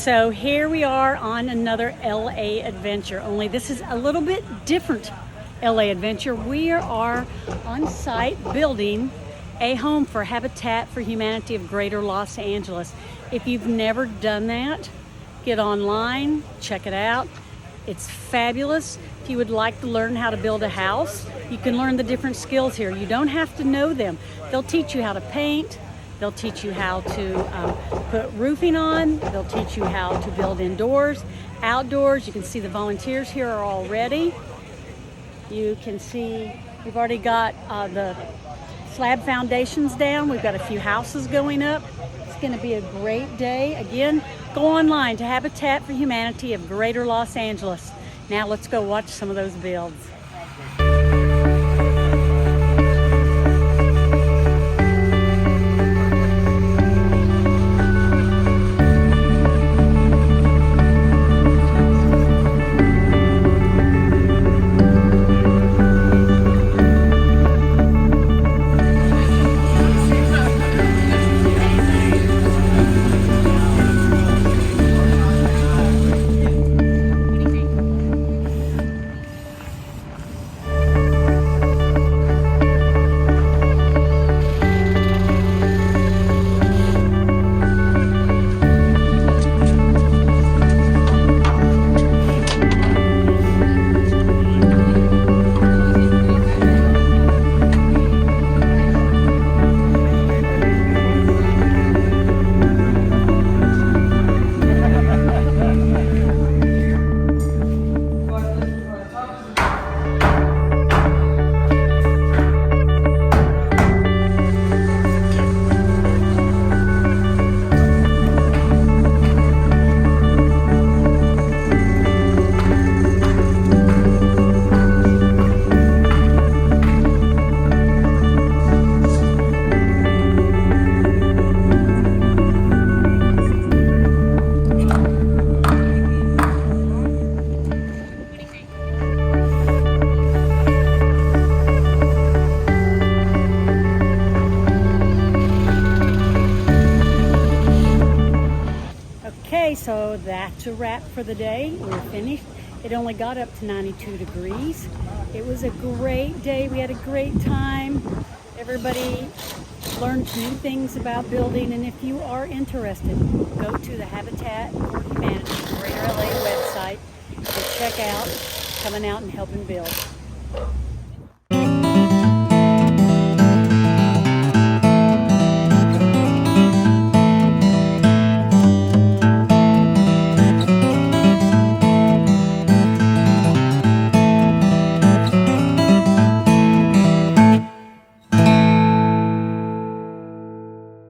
So here we are on another LA adventure, only this is a little bit different LA adventure. We are on site building a home for Habitat for Humanity of Greater Los Angeles. If you've never done that, get online, check it out. It's fabulous. If you would like to learn how to build a house, you can learn the different skills here. You don't have to know them. They'll teach you how to paint. They'll teach you how to put roofing on. They'll teach you how to build indoors, outdoors. You can see the volunteers here are all ready. You can see we've already got the slab foundations down. We've got a few houses going up. It's going to be a great day. Again, go online to Habitat for Humanity of Greater Los Angeles. Now let's go watch some of those builds. Okay, so that's a wrap for the day. We're finished. It only got up to 92 degrees. It was a great day. We had a great time. Everybody learned new things about building, and if you are interested, go to the Habitat for Humanity Greater LA website and check out coming out and helping build.